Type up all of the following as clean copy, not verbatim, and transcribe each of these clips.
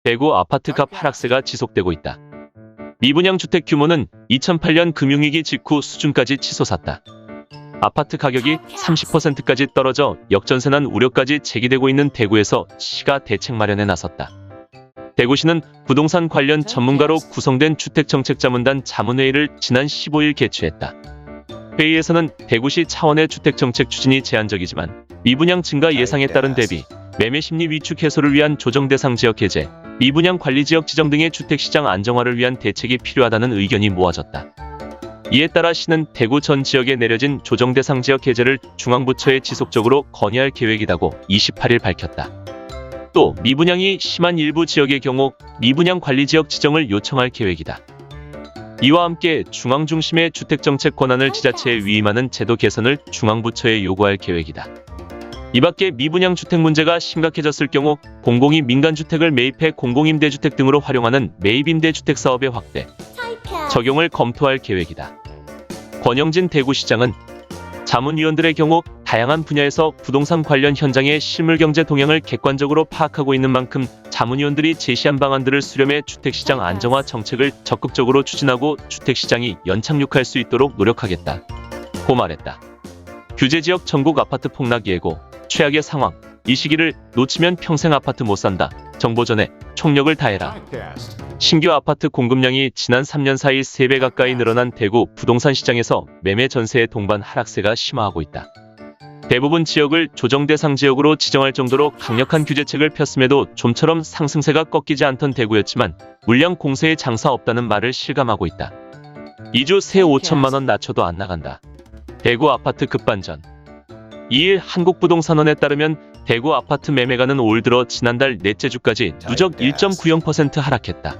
대구 아파트값 하락세가 지속되고 있다. 미분양 주택 규모는 2008년 금융위기 직후 수준까지 치솟았다. 아파트 가격이 30%까지 떨어져 역전세난 우려까지 제기되고 있는 대구에서 시가 대책 마련에 나섰다. 대구시는 부동산 관련 전문가로 구성된 주택정책자문단 자문회의를 지난 15일 개최했다. 회의에서는 대구시 차원의 주택정책 추진이 제한적이지만 미분양 증가 예상에 따른 대비, 매매심리 위축 해소를 위한 조정대상 지역 해제, 미분양 관리지역 지정 등의 주택시장 안정화를 위한 대책이 필요하다는 의견이 모아졌다. 이에 따라 시는 대구 전 지역에 내려진 조정대상 지역 해제를 중앙부처에 지속적으로 건의할 계획이라고 28일 밝혔다. 또 미분양이 심한 일부 지역의 경우 미분양 관리지역 지정을 요청할 계획이다. 이와 함께 중앙 중심의 주택정책 권한을 지자체에 위임하는 제도 개선을 중앙부처에 요구할 계획이다. 이 밖에 미분양 주택 문제가 심각해졌을 경우 공공이 민간주택을 매입해 공공임대주택 등으로 활용하는 매입임대주택 사업의 확대, 적용을 검토할 계획이다. 권영진 대구시장은 자문위원들의 경우 다양한 분야에서 부동산 관련 현장의 실물경제 동향을 객관적으로 파악하고 있는 만큼 자문위원들이 제시한 방안들을 수렴해 주택시장 안정화 정책을 적극적으로 추진하고 주택시장이 연착륙할 수 있도록 노력하겠다고 말했다. 규제지역 전국 아파트 폭락 예고, 최악의 상황, 이 시기를 놓치면 평생 아파트 못 산다. 정보 전에 총력을 다해라. 신규 아파트 공급량이 지난 3년 사이 3배 가까이 늘어난 대구 부동산 시장에서 매매 전세의 동반 하락세가 심화하고 있다. 대부분 지역을 조정 대상 지역으로 지정할 정도로 강력한 규제책을 폈음에도 좀처럼 상승세가 꺾이지 않던 대구였지만 물량 공세에 장사 없다는 말을 실감하고 있다. 2주 새 5천만 원 낮춰도 안 나간다. 대구 아파트 급반전. 2일 한국부동산원에 따르면 대구 아파트 매매가는 올 들어 지난달 넷째 주까지 누적 1.90% 하락했다.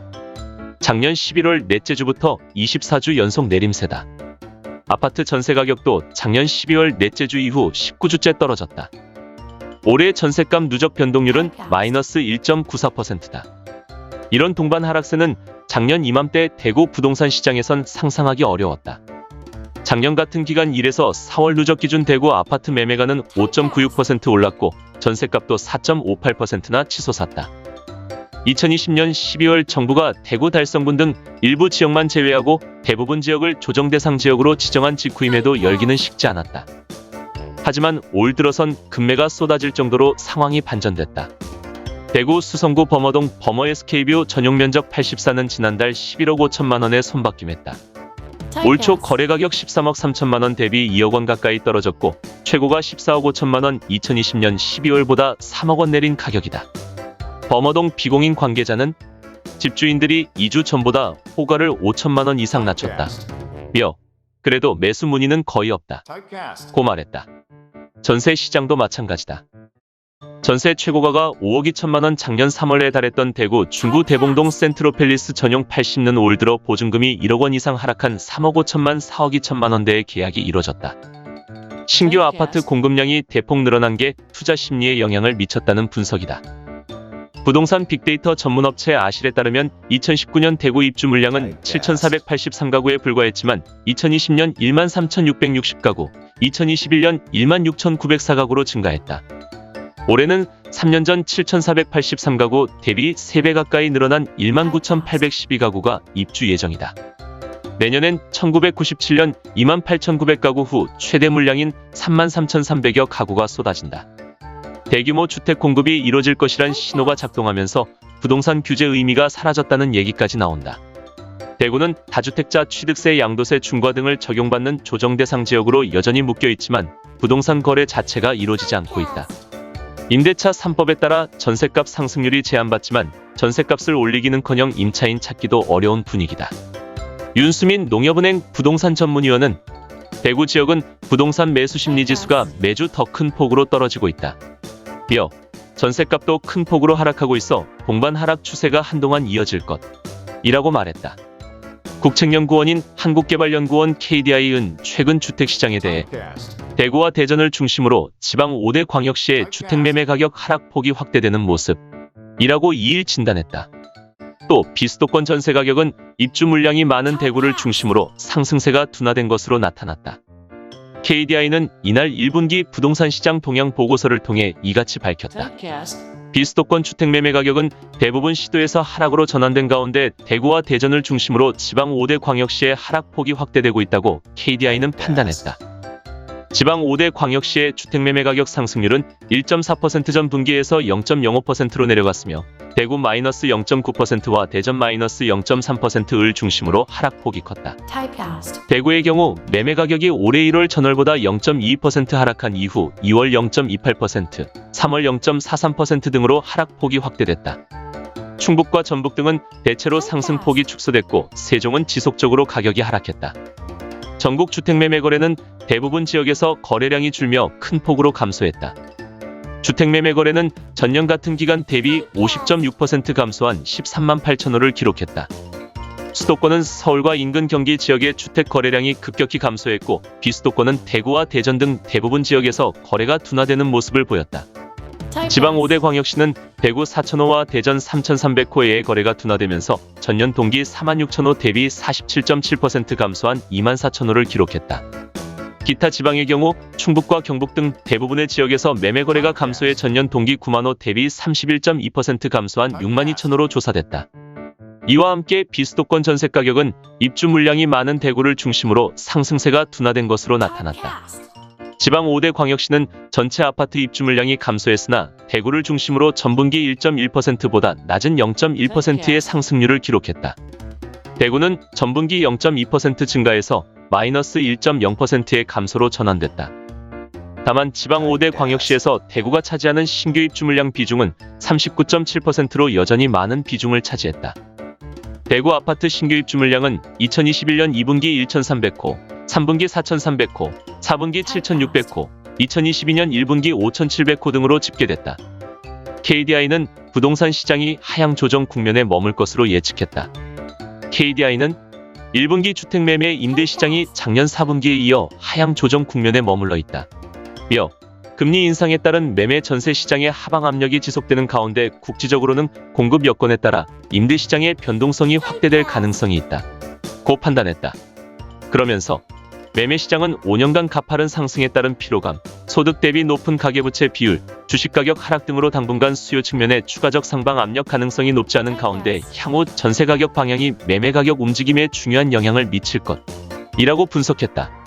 작년 11월 넷째 주부터 24주 연속 내림세다. 아파트 전세 가격도 작년 12월 넷째 주 이후 19주째 떨어졌다. 올해 전세값 누적 변동률은 마이너스 1.94%다. 이런 동반 하락세는 작년 이맘때 대구 부동산 시장에선 상상하기 어려웠다. 작년 같은 기간 1에서 4월 누적 기준 대구 아파트 매매가는 5.96% 올랐고 전세값도 4.58%나 치솟았다. 2020년 12월 정부가 대구 달성군 등 일부 지역만 제외하고 대부분 지역을 조정대상 지역으로 지정한 직후임에도 열기는 식지 않았다. 하지만 올 들어선 급매가 쏟아질 정도로 상황이 반전됐다. 대구 수성구 범어동 범어 SK뷰 전용 면적 84는 지난달 11억 5천만 원에 손바뀜했다. 올 초 거래가격 13억 3천만 원 대비 2억 원 가까이 떨어졌고 최고가 14억 5천만 원 2020년 12월보다 3억 원 내린 가격이다. 범어동 비공인 관계자는 집주인들이 2주 전보다 호가를 5천만 원 이상 낮췄다. 그래도 매수 문의는 거의 없다. 고 말했다. 전세 시장도 마찬가지다. 전세 최고가가 5억 2천만 원 작년 3월에 달했던 대구 중구 대봉동 센트로팰리스 전용 80는 올 들어 보증금이 1억 원 이상 하락한 3억 5천만 4억 2천만 원대의 계약이 이뤄졌다. 신규 아파트 공급량이 대폭 늘어난 게 투자 심리에 영향을 미쳤다는 분석이다. 부동산 빅데이터 전문업체 아실에 따르면 2019년 대구 입주 물량은 7,483가구에 불과했지만 2020년 13,660가구, 2021년 16,904가구로 증가했다. 올해는 3년 전 7,483가구 대비 3배 가까이 늘어난 19,812가구가 입주 예정이다. 내년엔 1997년 28,900가구 후 최대 물량인 33,300여 가구가 쏟아진다. 대규모 주택 공급이 이뤄질 것이란 신호가 작동하면서 부동산 규제 의미가 사라졌다는 얘기까지 나온다. 대구는 다주택자 취득세, 양도세 중과 등을 적용받는 조정대상 지역으로 여전히 묶여있지만 부동산 거래 자체가 이루어지지 않고 있다. 임대차 3법에 따라 전세값 상승률이 제한받지만 전세값을 올리기는커녕 임차인 찾기도 어려운 분위기다. 윤수민 농협은행 부동산 전문위원은 대구 지역은 부동산 매수 심리지수가 매주 더 큰 폭으로 떨어지고 있다. 전세값도 큰 폭으로 하락하고 있어 동반 하락 추세가 한동안 이어질 것이라고 말했다. 국책연구원인 한국개발연구원 KDI은 최근 주택시장에 대해 대구와 대전을 중심으로 지방 5대 광역시의 주택매매 가격 하락폭이 확대되는 모습이라고 2일 진단했다. 또 비수도권 전세 가격은 입주 물량이 많은 대구를 중심으로 상승세가 둔화된 것으로 나타났다. KDI는 이날 1분기 부동산 시장 동향 보고서를 통해 이같이 밝혔다. 비수도권 주택 매매 가격은 대부분 시도에서 하락으로 전환된 가운데 대구와 대전을 중심으로 지방 5대 광역시의 하락폭이 확대되고 있다고 KDI는 판단했다. 지방 5대 광역시의 주택 매매 가격 상승률은 1.4% 전 분기에서 0.05%로 내려갔으며 대구 -0.9%와 대전 -0.3%를 중심으로 하락폭이 컸다. 대구의 경우 매매 가격이 올해 1월 전월보다 0.22% 하락한 이후 2월 0.28%, 3월 0.43% 등으로 하락폭이 확대됐다. 충북과 전북 등은 대체로 상승폭이 축소됐고 세종은 지속적으로 가격이 하락했다. 전국 주택 매매 거래는 대부분 지역에서 거래량이 줄며 큰 폭으로 감소했다. 주택 매매 거래는 전년 같은 기간 대비 50.6% 감소한 13만 8천 호를 기록했다. 수도권은 서울과 인근 경기 지역의 주택 거래량이 급격히 감소했고 비수도권은 대구와 대전 등 대부분 지역에서 거래가 둔화되는 모습을 보였다. 지방 5대 광역시는 대구 4,000호와 대전 3,300호의 거래가 둔화되면서 전년 동기 46,000호 대비 47.7% 감소한 24,000호를 기록했다. 기타 지방의 경우 충북과 경북 등 대부분의 지역에서 매매 거래가 감소해 전년 동기 9만호 대비 31.2% 감소한 62,000호로 조사됐다. 이와 함께 비수도권 전세 가격은 입주 물량이 많은 대구를 중심으로 상승세가 둔화된 것으로 나타났다. 지방 5대 광역시는 전체 아파트 입주 물량이 감소했으나 대구를 중심으로 전분기 1.1%보다 낮은 0.1%의 상승률을 기록했다. 대구는 전분기 0.2% 증가해서 -1.0%의 감소로 전환됐다. 다만 지방 5대 광역시에서 대구가 차지하는 신규 입주 물량 비중은 39.7%로 여전히 많은 비중을 차지했다. 대구 아파트 신규 입주 물량은 2021년 2분기 1,300호, 3분기 4,300호, 4분기 7,600호, 2022년 1분기 5,700호 등으로 집계됐다. KDI는 부동산 시장이 하향 조정 국면에 머물 것으로 예측했다. KDI는 1분기 주택 매매 임대 시장이 작년 4분기에 이어 하향 조정 국면에 머물러 있다. 며 금리 인상에 따른 매매 전세 시장의 하방 압력이 지속되는 가운데 국지적으로는 공급 여건에 따라 임대 시장의 변동성이 확대될 가능성이 있다. 고 판단했다. 그러면서 매매 시장은 5년간 가파른 상승에 따른 피로감, 소득 대비 높은 가계부채 비율, 주식가격 하락 등으로 당분간 수요 측면에 추가적 상방 압력 가능성이 높지 않은 가운데 향후 전세 가격 방향이 매매 가격 움직임에 중요한 영향을 미칠 것이라고 분석했다.